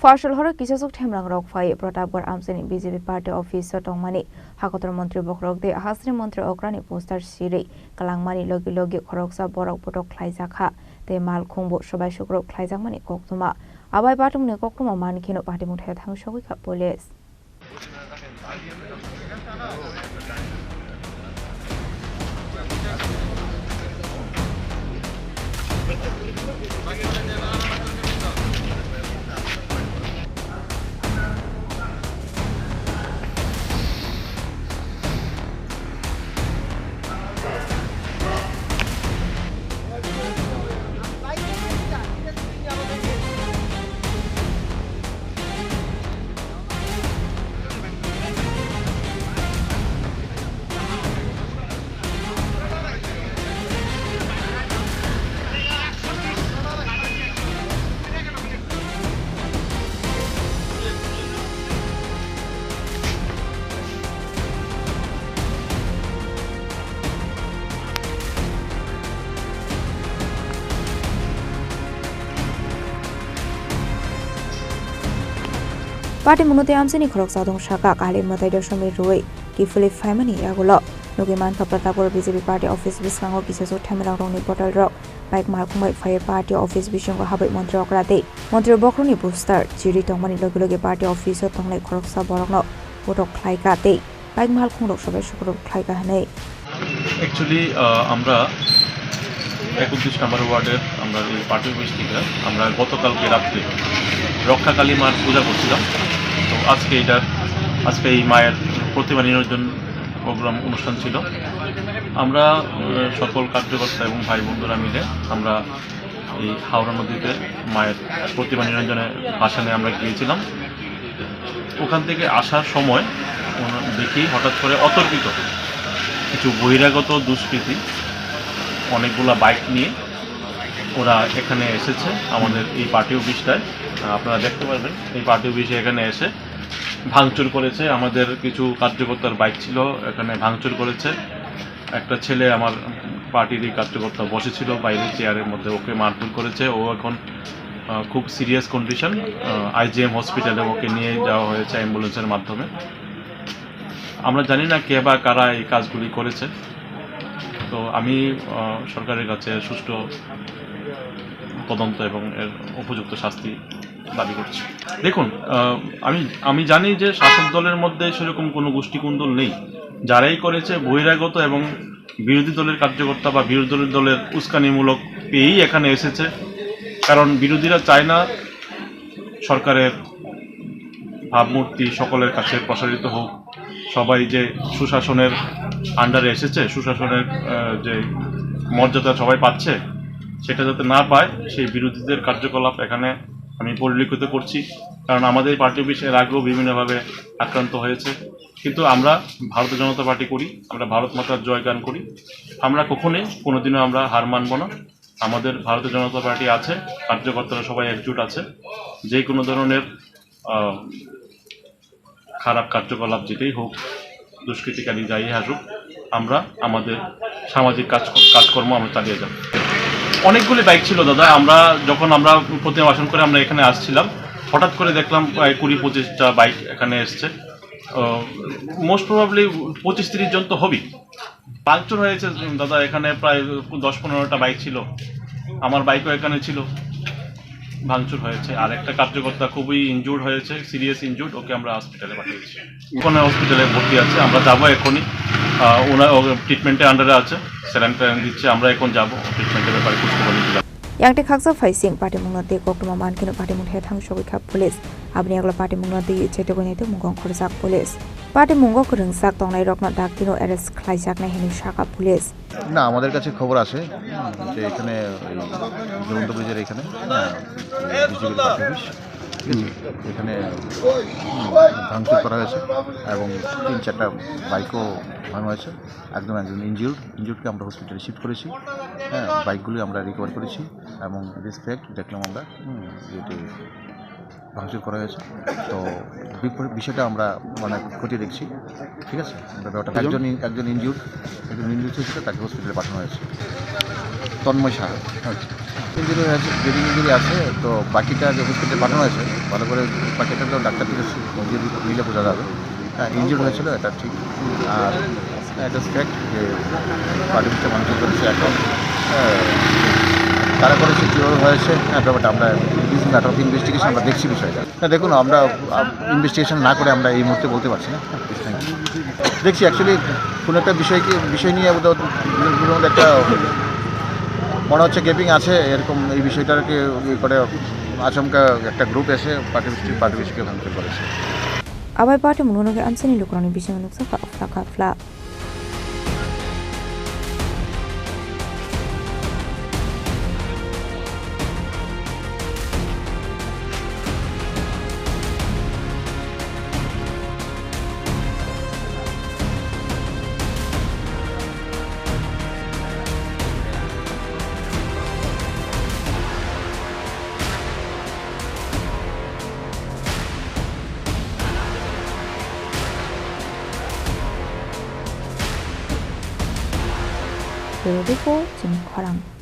Fashal horo kisasuk themrang rok phai Pratapgarh Amsani BJP party office tongmani Hakotor Mantri Bokrok de Hasri Mantri Okrani poster siri Kalangmani logi logi khoroksa borok potok khlaijak te mal khungbo sobai sukrok khlaijakmani koktuma abai patumni koktuma mankino patimuthe thangsogui kha police Party Munote Amsini Kroksa Dong Shaka Kali Matai Doshami Rui, Kifuli Family Yagulo, Nugiman Pratapgarh BJP Party Office Bislango Kisasu Tamaroni Portal Rock, Bike Malkumai Fire Party Office Bishango Habit Montreal Grade, Montreal Bokroni Booster, Chiri Tomani Logi Party Office Tonglai Kroksa Borogno, Potok Klaigate, Bike Malkum Rokshabe Shukro Klaigahane. Actually, Amra 31 নম্বর ওয়ার্ডের আমরা এই party office থেকে আমরা গতকালকে রাত্রে রক্ষাকালী মার পূজা করছিলাম। তো আজকে এই মায়ের প্রতিমা নিরঞ্জন প্রোগ্রাম অনুষ্ঠান ছিল। আমরা সকল কার্যকর্তা এবং ভাই বন্ধুরা মিলে আমরা এই হাওড়া নদীতে মায়ের প্রতিমা নিরঞ্জনের ভাসানে আমরা গিয়েছিলাম। ওখান থেকে আসার সময় দেখি হঠাৎ করে অতর্কিত কিছু বহিরাগত দুষ্কৃতী অনেকগুলো বাইক নিয়ে ওরা এখানে এসেছে আমাদের এই পার্টি অফিসটায়। আপনারা দেখতে পারবেন এই পার্টি অফিসে এখানে এসে ভাঙচুর করেছে। আমাদের কিছু কার্যকর্তার বাইক ছিল, এখানে ভাঙচুর করেছে। একটা ছেলে আমার পার্টিরই কার্যকর্তা বসেছিল বাইরে চেয়ারের মধ্যে, ওকে মারধর করেছে। ও এখন খুব সিরিয়াস কন্ডিশন, IGM হসপিটালে ওকে নিয়ে যাওয়া হয়েছে অ্যাম্বুলেন্সের মাধ্যমে। আমরা জানি না কে বা কারা এই কাজগুলি করেছে। তো আমি সরকারের কাছে সুষ্ঠু তদন্ত এবং এর উপযুক্ত শাস্তি দাবি করছি। দেখুন, আমি জানি যে শাসক দলের মধ্যে সেরকম কোনো গোষ্ঠীকুন্দল নেই। যারাই করেছে বহিরাগত এবং বিরোধী দলের কার্যকর্তা বা বিরোধী দলের উস্কানিমূলক পেয়েই এখানে এসেছে। কারণ বিরোধীরা চায় না সরকারের ভাবমূর্তি সকলের কাছে প্রসারিত হোক। সবাই যে সুশাসনের আন্ডারে এসেছে, সুশাসনের যে মর্যাদা সবাই পাচ্ছে সেটা যাতে না পায় সেই বিরোধীদের কার্যকলাপ এখানে আমি পরিলক্ষিত করছি। কারণ আমাদের পার্টি অফিস এর আগেও বিভিন্নভাবে আক্রান্ত হয়েছে। কিন্তু আমরা ভারতীয় জনতা পার্টি করি, আমরা ভারত মাতার জয়গান করি। আমরা কখনোই কোনোদিনও আমরা হার মানব না। আমাদের ভারতীয় জনতা পার্টি আছে, কার্যকর্তারা সবাই একজোট আছে। যে কোনো ধরনের খারাপ কার্যকলাপ যেটাই হোক, দুষ্কৃতিকারী যাই আসুক, আমরা আমাদের সামাজিক কাজকর্ম আমরা চালিয়ে যাব। অনেকগুলি বাইক ছিল দাদা। যখন আমরা প্রতিমা ভাষণ করে আমরা এখানে আসছিলাম, হঠাৎ করে দেখলাম প্রায় 20-25টা বাইক এখানে এসছে। মোস্ট প্রবাবলি 25-30 জন তো হবেই। ভাঙচুর হয়েছে দাদা, এখানে প্রায় 10-15টা বাইক ছিল, আমার বাইকও এখানে ছিল। ভাঙচুর হয়েছে, আর একটা কার্যকর্তা খুবই ইনজুর্ড হয়েছে, সিরিয়াস ইনজুর্ড। ওকে আমরা হসপিটালে পাঠিয়েছি, ওখানে হসপিটালে ভর্তি আছে। আমরা যাবো এখনই, ওনার ট্রিটমেন্টের আন্ডারে আছে, স্যালাইন দিচ্ছে। আমরা এখন যাবো ট্রিটমেন্টের ব্যাপারে খোঁজখবর নিতে যাব। Yang Khaksa Faising Party Mungnati Koktuma Mankino Party Mun Hetang Shogika Police Abni Agla Party Mungnati Chetogonitu Mungong Khorsak Police Party Mungo Kurungsak Tonglai Rokna Dakino Arrest Khlaijak na Hini Shaka Police না আমাদের কাছে খবর আসে যে এখানে ঝুলন্ত ব্রিজের এখানে বিজেপির পার্টি অফিস, এখানে ভাঙচুর করা হয়েছে এবং 3-4টা বাইকও ভাঙা হয়েছে। একজন ইনজিউর্ডকে আমরা হসপিটালে শিফট করেছি। বাইকগুলি আমরা রিকভার করেছি এবং রেসপেক্ট দেখলাম আমরা এটি ভাঙচুর করা হয়েছে। তো বিষয়টা আমরা মানে খতিয়ে দেখছি, ঠিক আছে। ব্যাপারটা একজন ইনজিউর্ড হয়েছিল, তাকে হসপিটালে পাঠানো হয়েছে। তন্ময় সাহা ইঞ্জুরি হয়েছে, ব্রিডিং ইঞ্জুরি আছে। তো বাকিটা যে হসপিটালে পাঠানো হয়েছে, ভালো করে বাকিটা তো ডাক্তার থেকে নিলে বোঝা যাবে। হ্যাঁ, ইনজিউর্ড হয়েছিল, এটা ঠিক। আর এটা ফ্যাক্ট যে পার্টি অফিসটা ভাঙচুর করেছে। এখন তারা করেছে, কীভাবে হয়েছে, হ্যাঁ, ব্যাপারটা আমরা ম্যাটার অফ ইনভেস্টিগেশন আমরা দেখছি বিষয়টা। হ্যাঁ, দেখুন, আমরা ইনভেস্টিগেশন না করে আমরা এই মুহূর্তে বলতে পারছি না। Thank you. দেখছি অ্যাকচুয়ালি কোনো একটা বিষয় নিয়ে মধ্যে একটা মনে হচ্ছে গ্যাপিং আছে, এরকম এই বিষয়টাকে করে আচমকা একটা গ্রুপ এসে পার্টি অফিসকে ভাঙচুর করেছে। Abai party muno ke amsini lukrani bising nuksa ka fla. Report Jim Kwarang.